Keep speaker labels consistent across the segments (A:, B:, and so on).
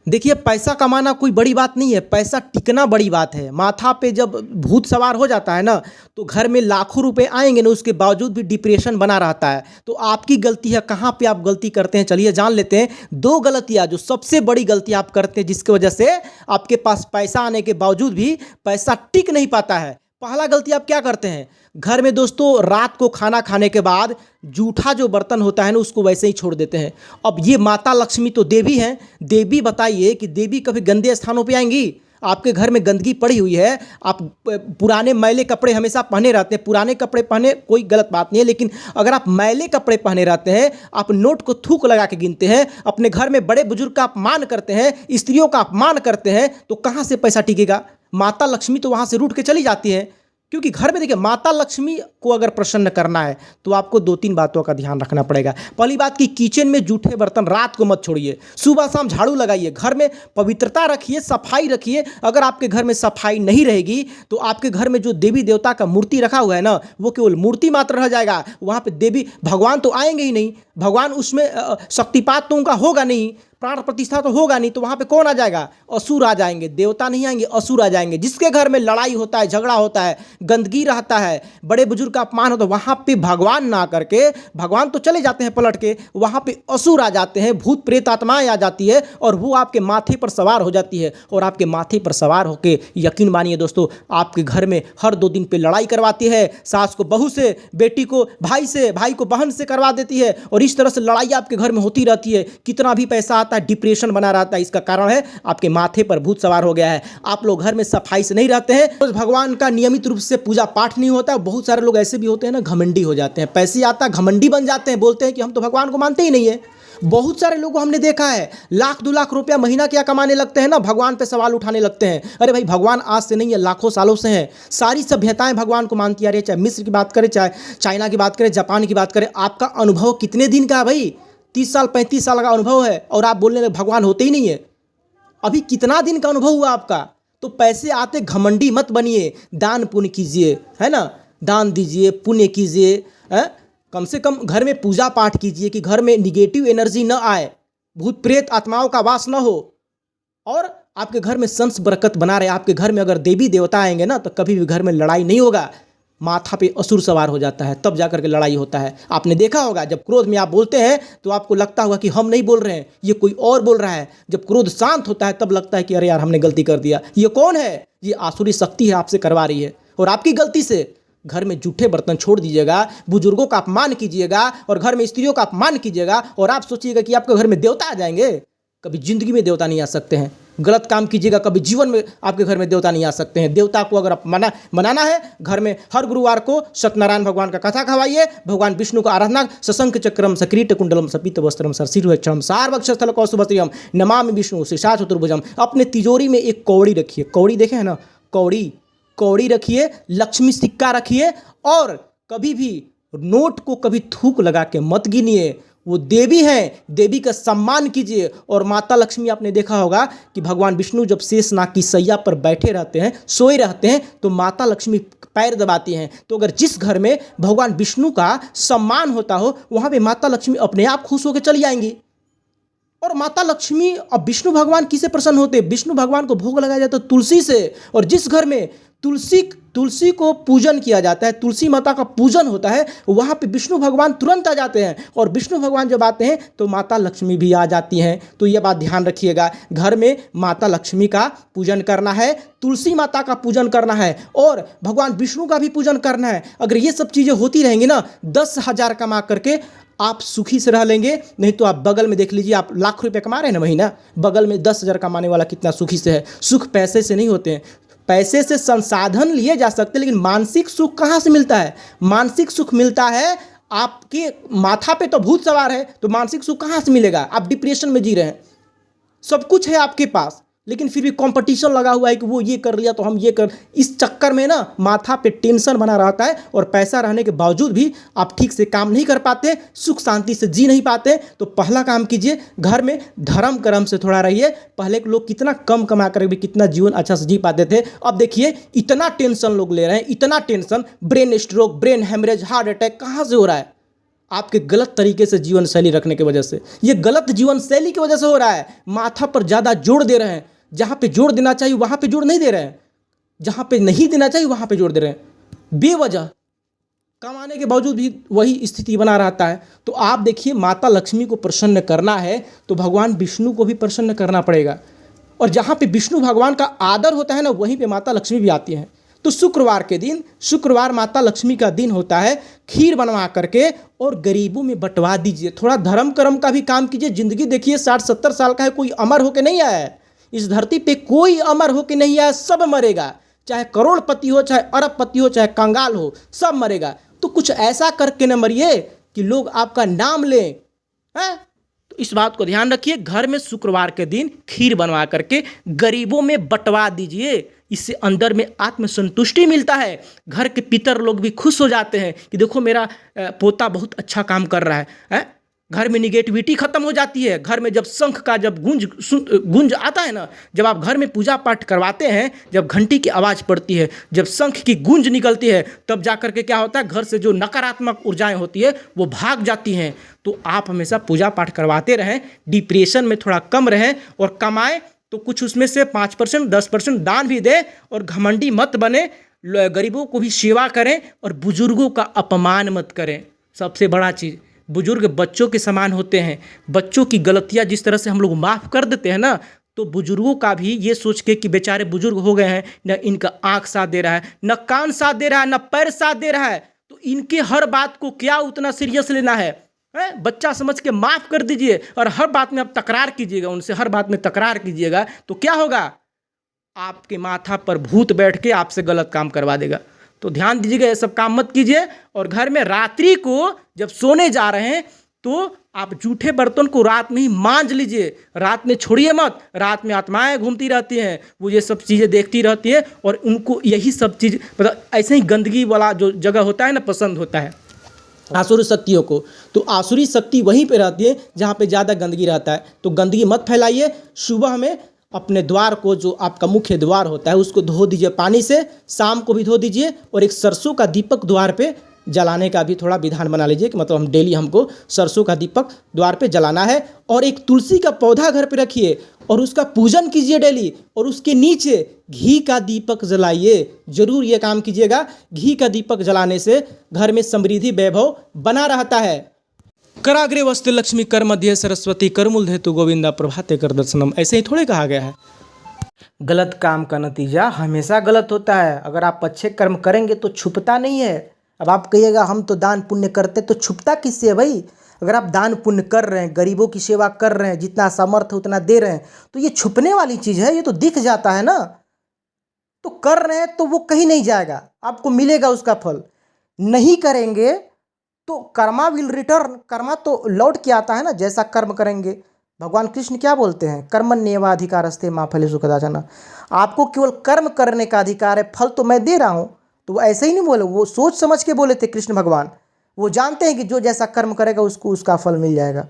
A: देखिए, पैसा कमाना कोई बड़ी बात नहीं है, पैसा टिकना बड़ी बात है। माथा पे जब भूत सवार हो जाता है ना, तो घर में लाखों रुपए आएँगे ना, उसके बावजूद भी डिप्रेशन बना रहता है। तो आपकी गलती है, कहाँ पे आप गलती करते हैं, चलिए जान लेते हैं। 2 गलतियाँ जो सबसे बड़ी गलती आप करते हैं, जिसकी वजह से आपके पास पैसा आने के बावजूद भी पैसा टिक नहीं पाता है। पहला गलती आप क्या करते हैं, घर में दोस्तों रात को खाना खाने के बाद जूठा जो बर्तन होता है ना, उसको वैसे ही छोड़ देते हैं। अब ये माता लक्ष्मी तो देवी हैं, देवी बताइए कि देवी कभी गंदे स्थानों पे आएंगी? आपके घर में गंदगी पड़ी हुई है, आप पुराने मैले कपड़े हमेशा पहने रहते हैं। पुराने कपड़े पहने कोई गलत बात नहीं है, लेकिन अगर आप मैले कपड़े पहने रहते हैं, आप नोट को थूक लगा के गिनते हैं, अपने घर में बड़े बुजुर्ग का अपमान करते हैं, स्त्रियों का अपमान करते हैं, तो कहाँ से पैसा टिकेगा? माता लक्ष्मी तो वहाँ से रूठ के चली जाती है। क्योंकि घर में देखिए, माता लक्ष्मी को अगर प्रसन्न करना है तो आपको 2-3 बातों का ध्यान रखना पड़ेगा। पहली बात कि किचन में जूठे बर्तन रात को मत छोड़िए, सुबह शाम झाड़ू लगाइए, घर में पवित्रता रखिए, सफाई रखिए। अगर आपके घर में सफाई नहीं रहेगी तो आपके घर में जो देवी देवता का मूर्ति रखा हुआ है ना, वो केवल मूर्ति मात्र रह जाएगा। वहाँ पे देवी भगवान तो आएंगे ही नहीं, भगवान उसमें शक्तिपात तो उनका होगा नहीं, प्राण प्रतिष्ठा तो होगा नहीं। तो वहाँ पे कौन आ जाएगा? असुर आ जाएंगे, देवता नहीं आएंगे, असुर आ जाएंगे। जिसके घर में लड़ाई होता है, झगड़ा होता है, गंदगी रहता है, बड़े बुजुर्ग का अपमान होता है, वहाँ पे भगवान ना करके, भगवान तो चले जाते हैं पलट के, वहाँ पे असुर आ जाते हैं, भूत प्रेत आत्माएं आ जाती है और वो आपके माथे पर सवार हो जाती है। और आपके माथे पर सवार होकर यकीन मानिए दोस्तों, आपके घर में हर 2 दिन पे लड़ाई करवाती है। सास को बहू से, बेटी को भाई से, भाई को बहन से करवा देती है और इस तरह से लड़ाई आपके घर में होती रहती है। कितना भी पैसा डिप्रेशन बना रहता है। इसका कारण है आपके माथे पर भूत सवार हो गया है। आप लोग घर में सफाई से नहीं रहते हैं, तो भगवान का नियमित रूप से पूजा पाठ नहीं होता। बहुत सारे लोग ऐसे भी होते हैं ना, घमंडी हो जाते हैं, पैसे आता घमंडी बन जाते हैं, बोलते हैं कि हम तो भगवान को मानते ही नहीं है। बहुत सारे लोगों को हमने देखा है, 1-2 लाख रुपया महीना क्या कमाने लगते हैं ना, भगवान पे सवाल उठाने लगते हैं। अरे भाई, भगवान आज से नहीं है, लाखों सालों से हैं। सारी सभ्यताएं भगवान को मानती आ रही है, चाहे मिस्र की बात करें, चाहे चाइना की बात करें, जापान की बात करें। आपका अनुभव कितने दिन का है भाई? 30 साल 35 साल का अनुभव है और आप बोलने लगे भगवान होते ही नहीं है। अभी कितना दिन का अनुभव हुआ आपका? तो पैसे आते घमंडी मत बनिए, दान पुण्य कीजिए, है ना, दान दीजिए, पुण्य कीजिए, कम से कम घर में पूजा पाठ कीजिए कि घर में निगेटिव एनर्जी न आए, भूत प्रेत आत्माओं का वास न हो और आपके घर में संस बरकत बना रहे। आपके घर में अगर देवी देवता आएंगे ना, तो कभी भी घर में लड़ाई नहीं होगा। माथा पे असुर सवार हो जाता है, तब जाकर के लड़ाई होता है। आपने देखा होगा, जब क्रोध में आप बोलते हैं तो आपको लगता होगा कि हम नहीं बोल रहे हैं, ये कोई और बोल रहा है। जब क्रोध शांत होता है तब लगता है कि अरे यार, हमने गलती कर दिया। ये कौन है? ये आसुरी शक्ति है, आपसे करवा रही है। और आपकी गलती से घर में जूठे बर्तन छोड़ दीजिएगा, बुजुर्गों का अपमान कीजिएगा और घर में स्त्रियों का अपमान कीजिएगा और आप सोचिएगा कि आपके घर में देवता आ जाएंगे। कभी जिंदगी में देवता नहीं आ सकते हैं। गलत काम कीजिएगा, कभी जीवन में आपके घर में देवता नहीं आ सकते हैं। देवता को अगर मनाना है, घर में हर गुरुवार को सत्यनारायण भगवान का कथा खवाइए, भगवान विष्णु का आराधना, सशंख चक्रम सक्रीट कुंडलम सपित वस्त्रम सरसिरुहक्षम सारवक्षस्थल कौसुभश्रियम नमामि विष्णु शेषा चतुर्भुजम। अपने तिजोरी में एक कौड़ी रखिए, कौड़ी देखे है ना, कौड़ी रखिए, लक्ष्मी सिक्का रखिए और कभी भी नोट को कभी थूक लगा के मत गिनिए। वो देवी हैं, देवी का सम्मान कीजिए। और माता लक्ष्मी, आपने देखा होगा कि भगवान विष्णु जब शेषनाग की सैया पर बैठे रहते हैं, सोए रहते हैं, तो माता लक्ष्मी पैर दबाती हैं। तो अगर जिस घर में भगवान विष्णु का सम्मान होता हो, वहाँ पे माता लक्ष्मी अपने आप खुश होकर चली आएंगी। और माता लक्ष्मी, अब विष्णु भगवान किसे प्रसन्न होते हैं? विष्णु भगवान को भोग लगाया जाता है तुलसी से। और जिस घर में तुलसी को पूजन किया जाता है, तुलसी माता का पूजन होता है, वहाँ पे विष्णु भगवान तुरंत आ जाते हैं। और विष्णु भगवान जब आते हैं तो माता लक्ष्मी भी आ जाती हैं। तो ये बात ध्यान रखिएगा, घर में माता लक्ष्मी का पूजन करना है, तुलसी माता का पूजन करना है और भगवान विष्णु का भी पूजन करना है। अगर ये सब चीज़ें होती रहेंगी ना, 10,000 कमा करके आप सुखी से रह लेंगे। नहीं तो आप बगल में देख लीजिए, आप लाख रुपए कमा रहे हैं ना महीना, बगल में 10,000 कमाने वाला कितना सुखी से है। सुख पैसे से नहीं होते हैं, पैसे से संसाधन लिए जा सकते हैं, लेकिन मानसिक सुख कहाँ से मिलता है? मानसिक सुख मिलता है, आपके माथा पे तो भूत सवार है, तो मानसिक सुख कहाँ से मिलेगा? आप डिप्रेशन में जी रहे हैं, सब कुछ है आपके पास, लेकिन फिर भी कंपटीशन लगा हुआ है कि वो ये कर लिया तो हम ये कर। इस चक्कर में ना माथा पे टेंशन बना रहता है और पैसा रहने के बावजूद भी आप ठीक से काम नहीं कर पाते, सुख शांति से जी नहीं पाते। तो पहला काम कीजिए, घर में धर्म कर्म से थोड़ा रहिए। पहले के लोग कितना कम कमा कर भी कितना जीवन अच्छा से जी पाते थे। अब देखिए इतना टेंशन लोग ले रहे हैं, इतना tension, brain stroke, brain haemorrhage, heart attack कहाँ से हो रहा है? आपके गलत तरीके से जीवन शैली रखने की वजह से। ये गलत जीवन शैली की वजह से हो रहा है। माथा पर ज़्यादा जोर दे रहे हैं, जहाँ पे जोर देना चाहिए वहाँ पे जोर नहीं दे रहे हैं, जहाँ पे नहीं देना चाहिए वहाँ पे जोर दे रहे हैं। बेवजह कमाने के बावजूद भी वही स्थिति बना रहता है। तो आप देखिए, माता लक्ष्मी को प्रसन्न करना है तो भगवान विष्णु को भी प्रसन्न करना पड़ेगा, और जहाँ पे विष्णु भगवान का आदर होता है ना, वहीं पे माता लक्ष्मी भी आती हैं। तो शुक्रवार के दिन, शुक्रवार माता लक्ष्मी का दिन होता है, खीर बनवा करके और गरीबों में बंटवा दीजिए। थोड़ा धर्म कर्म का भी काम कीजिए। ज़िंदगी देखिए 60-70 साल का है, कोई अमर होके नहीं आया है। इस धरती पे कोई अमर होके नहीं आया, सब मरेगा। चाहे करोड़पति हो, चाहे अरबपति हो, चाहे कंगाल हो, सब मरेगा। तो कुछ ऐसा करके न मरिए कि लोग आपका नाम लें, हैं? तो इस बात को ध्यान रखिए। घर में शुक्रवार के दिन खीर बनवा करके गरीबों में बंटवा दीजिए। इससे अंदर में आत्मसंतुष्टि मिलता है। घर के पितर लोग भी खुश हो जाते हैं कि देखो मेरा पोता बहुत अच्छा काम कर रहा है, हैं? घर में निगेटिविटी खत्म हो जाती है। घर में जब शंख का जब गूंज आता है ना, जब आप घर में पूजा पाठ करवाते हैं, जब घंटी की आवाज़ पड़ती है, जब शंख की गूंज निकलती है, तब जा कर के क्या होता है, घर से जो नकारात्मक ऊर्जाएं होती है वो भाग जाती हैं। तो आप हमेशा पूजा पाठ करवाते रहें, डिप्रेशन में थोड़ा कम रहें, और कमाएं तो कुछ उसमें से 5% 10% दान भी दें, और घमंडी मत बने। गरीबों को भी सेवा करें और बुजुर्गों का अपमान मत करें। सबसे बड़ा चीज़, बुजुर्ग बच्चों के समान होते हैं। बच्चों की गलतियां जिस तरह से हम लोग माफ़ कर देते हैं ना, तो बुजुर्गों का भी ये सोच के कि बेचारे बुजुर्ग हो गए हैं, न इनका आँख साथ दे रहा है, न कान साथ दे रहा है, न पैर साथ दे रहा है, तो इनके हर बात को क्या उतना सीरियस लेना है? बच्चा समझ के माफ़ कर दीजिए, और हर बात में आप तकरार कीजिएगा उनसे, हर बात में तकरार कीजिएगा तो क्या होगा, आपके माथा पर भूत बैठ के आपसे गलत काम करवा देगा। तो ध्यान दीजिएगा, ये सब काम मत कीजिए। और घर में रात्रि को जब सोने जा रहे हैं तो आप जूठे बर्तन को रात में ही मांज लीजिए, रात में छोड़िए मत। रात में आत्माएं घूमती रहती हैं, वो ये सब चीज़ें देखती रहती हैं, और उनको यही सब चीज़ मतलब ऐसे ही गंदगी वाला जो जगह होता है ना, पसंद होता है आसुरी शक्तियों को। तो आसुरी शक्ति वहीं पे रहती है जहाँ पे ज़्यादा गंदगी रहता है। तो गंदगी मत फैलाइए। सुबह में अपने द्वार को, जो आपका मुख्य द्वार होता है, उसको धो दीजिए पानी से, शाम को भी धो दीजिए, और एक सरसों का दीपक द्वार पे जलाने का भी थोड़ा विधान बना लीजिए कि मतलब हम डेली हमको सरसों का दीपक द्वार पे जलाना है। और एक तुलसी का पौधा घर पे रखिए और उसका पूजन कीजिए डेली, और उसके नीचे घी का दीपक जलाइए। जरूर ये काम कीजिएगा। घी का दीपक जलाने से घर में समृद्धि वैभव बना रहता है। कराग्रे वस्ते लक्ष्मी कर मध्य सरस्वती कर मूल हेतु गोविंदा प्रभाते कर दर्शनम, ऐसे ही थोड़े कहा गया है। गलत काम का नतीजा हमेशा गलत होता है। अगर आप अच्छे कर्म करेंगे तो छुपता नहीं है। अब आप कहिएगा हम तो दान पुण्य करते, तो छुपता किससे है भाई? अगर आप दान पुण्य कर रहे हैं, गरीबों की सेवा कर रहे हैं, जितना सामर्थ्य उतना दे रहे हैं, तो ये छुपने वाली चीज़ है, ये तो दिख जाता है ना। तो कर रहे हैं तो वो कहीं नहीं जाएगा, आपको मिलेगा उसका फल। नहीं करेंगे तो कर्मा विल रिटर्न, कर्मा तो लौट के आता है ना, जैसा कर्म करेंगे। भगवान कृष्ण क्या बोलते हैं? कर्मण्येवाधिकारस्ते मा फलेषु कदाचन। आपको केवल कर्म करने का अधिकार है, फल तो मैं दे रहा हूँ। तो वो ऐसे ही नहीं बोले, वो सोच समझ के बोले थे कृष्ण भगवान। वो जानते हैं कि जो जैसा कर्म करेगा उसको उसका फल मिल जाएगा।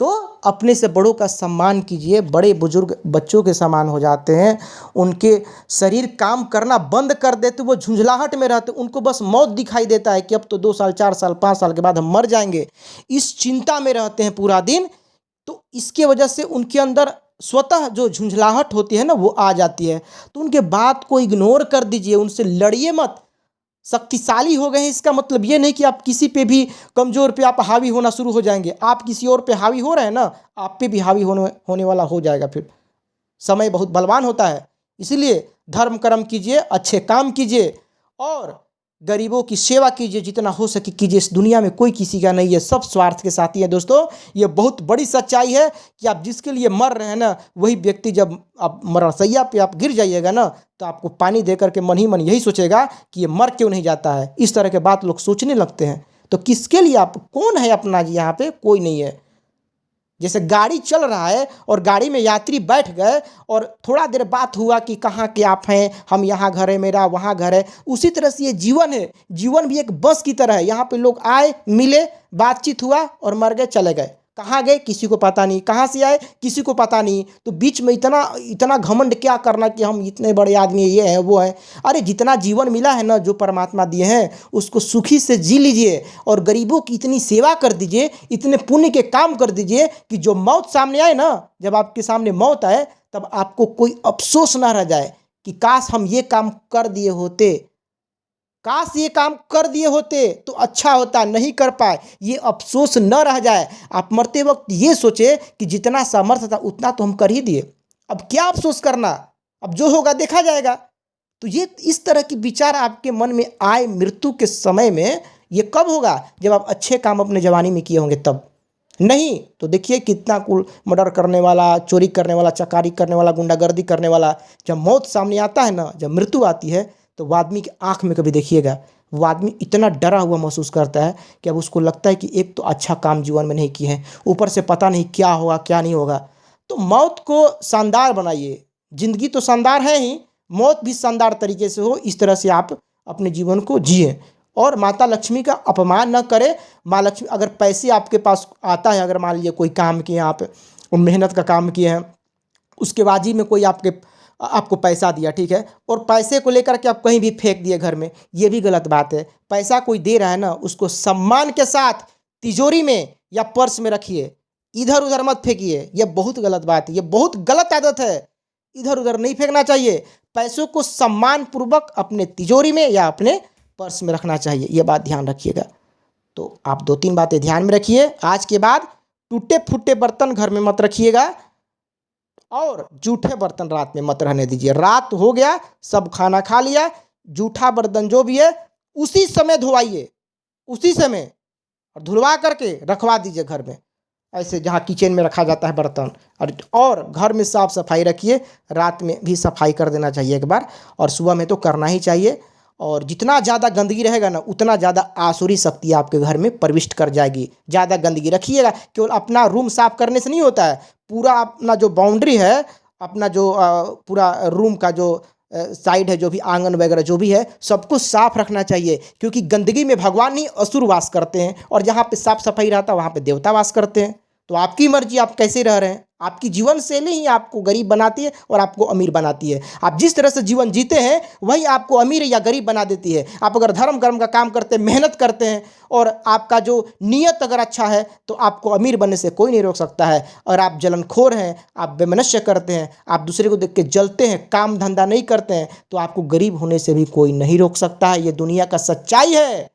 A: तो अपने से बड़ों का सम्मान कीजिए। बड़े बुजुर्ग बच्चों के समान हो जाते हैं। उनके शरीर काम करना बंद कर देते, वो झुंझलाहट में रहते, उनको बस मौत दिखाई देता है कि अब तो 2 साल 4 साल 5 साल के बाद हम मर जाएंगे। इस चिंता में रहते हैं पूरा दिन। तो इसके वजह से उनके अंदर स्वतः जो झुंझलाहट होती है ना, वो आ जाती है। तो उनके बात को इग्नोर कर दीजिए, उनसे लड़िए मत। शक्तिशाली हो गए हैं इसका मतलब ये नहीं कि आप किसी पे भी कमज़ोर पे आप हावी होना शुरू हो जाएंगे। आप किसी और पे हावी हो रहे हैं ना, आप पे भी हावी होने वाला हो जाएगा। फिर समय बहुत बलवान होता है। इसलिए धर्म कर्म कीजिए, अच्छे काम कीजिए, और गरीबों की सेवा कीजिए, जितना हो सके कीजिए। इस दुनिया में कोई किसी का नहीं है, सब स्वार्थ के साथी है। दोस्तों, ये बहुत बड़ी सच्चाई है कि आप जिसके लिए मर रहे हैं ना, वही व्यक्ति जब आप मरणशैया पे आप गिर जाइएगा ना, तो आपको पानी दे करके मन ही मन यही सोचेगा कि ये मर क्यों नहीं जाता है। इस तरह के बात लोग सोचने लगते हैं। तो किसके लिए आप, कौन है अपना जी? यहाँ पे कोई नहीं है। जैसे गाड़ी चल रहा है और गाड़ी में यात्री बैठ गए और थोड़ा देर बात हुआ कि कहाँ के आप हैं, हम यहाँ घर है मेरा, वहाँ घर है, उसी तरह से ये जीवन है। जीवन भी एक बस की तरह है। यहाँ पे लोग आए, मिले, बातचीत हुआ और मर गए, चले गए। कहाँ गए किसी को पता नहीं, कहाँ से आए किसी को पता नहीं। तो बीच में इतना इतना घमंड क्या करना कि हम इतने बड़े आदमी, ये हैं वो हैं। अरे जितना जीवन मिला है ना, जो परमात्मा दिए हैं, उसको सुखी से जी लीजिए और गरीबों की इतनी सेवा कर दीजिए, इतने पुण्य के काम कर दीजिए कि जो मौत सामने आए ना, जब आपके सामने मौत आए तब आपको कोई अफसोस ना रह जाए कि काश हम ये काम कर दिए होते, काश ये काम कर दिए होते तो अच्छा होता, नहीं कर पाए, ये अफसोस न रह जाए। आप मरते वक्त ये सोचे कि जितना सामर्थ्य था उतना तो हम कर ही दिए, अब क्या अफसोस करना, अब जो होगा देखा जाएगा। तो ये इस तरह की विचार आपके मन में आए मृत्यु के समय में, ये कब होगा? जब आप अच्छे काम अपने जवानी में किए होंगे तब। नहीं तो देखिए कितना कुल मर्डर करने वाला, चोरी करने वाला, चकारी करने वाला, गुंडागर्दी करने वाला, जब मौत सामने आता है ना, जब मृत्यु आती है, तो वो आदमी की आंख में कभी देखिएगा, वो आदमी इतना डरा हुआ महसूस करता है कि अब उसको लगता है कि एक तो अच्छा काम जीवन में नहीं किए हैं, ऊपर से पता नहीं क्या होगा क्या नहीं होगा। तो मौत को शानदार बनाइए, जिंदगी तो शानदार है ही, मौत भी शानदार तरीके से हो, इस तरह से आप अपने जीवन को जिए। और माता लक्ष्मी का अपमान न करें। माँ लक्ष्मी, अगर पैसे आपके पास आता है, अगर मान लीजिए कोई काम किए आप, मेहनत का काम किए हैं, उसके बाजी में कोई आपको पैसा दिया, ठीक है, और पैसे को लेकर के आप कहीं भी फेंक दिए घर में, ये भी गलत बात है। पैसा कोई दे रहा है ना, उसको सम्मान के साथ तिजोरी में या पर्स में रखिए, इधर उधर मत फेंकिए, ये बहुत गलत बात है, ये बहुत गलत आदत है, इधर उधर नहीं फेंकना चाहिए। पैसों को सम्मान पूर्वक अपने तिजोरी में या अपने पर्स में रखना चाहिए, ये बात ध्यान रखिएगा। तो आप 2-3 बातें ध्यान में रखिए। आज के बाद टूटे फूटे बर्तन घर में मत रखिएगा और जूठे बर्तन रात में मत रहने दीजिए। रात हो गया, सब खाना खा लिया, जूठा बर्तन जो भी है उसी समय धोवाइए, उसी समय, और धुलवा करके रखवा दीजिए घर में, ऐसे जहाँ किचन में रखा जाता है बर्तन। और घर में साफ़ सफाई रखिए, रात में भी सफाई कर देना चाहिए एक बार, और सुबह में तो करना ही चाहिए। और जितना ज़्यादा गंदगी रहेगा ना, उतना ज़्यादा आसुरी शक्ति आपके घर में प्रविष्ट कर जाएगी। ज़्यादा गंदगी रखिएगा, केवल अपना रूम साफ करने से नहीं होता है, पूरा अपना जो बाउंड्री है, अपना जो पूरा रूम का जो साइड है, जो भी आंगन वगैरह जो भी है, सब कुछ साफ रखना चाहिए। क्योंकि गंदगी में भगवान नहीं, असुर वास करते हैं, और जहाँ पे साफ सफाई रहता है वहाँ पे देवता वास करते हैं। तो आपकी मर्जी, आप कैसे रह रहे हैं। आपकी जीवन शैली ही आपको गरीब बनाती है और आपको अमीर बनाती है। आप जिस तरह से जीवन जीते हैं वही आपको अमीर या गरीब बना देती है। आप अगर धर्म कर्म का काम करते हैं, मेहनत करते हैं, और आपका जो नीयत अगर अच्छा है, तो आपको अमीर बनने से कोई नहीं रोक सकता है। और आप जलनखोर हैं, आप बेमनुष्य करते हैं, आप दूसरे को देख के जलते हैं, काम धंधा नहीं करते हैं, तो आपको गरीब होने से भी कोई नहीं रोक सकता है। ये दुनिया का सच्चाई है।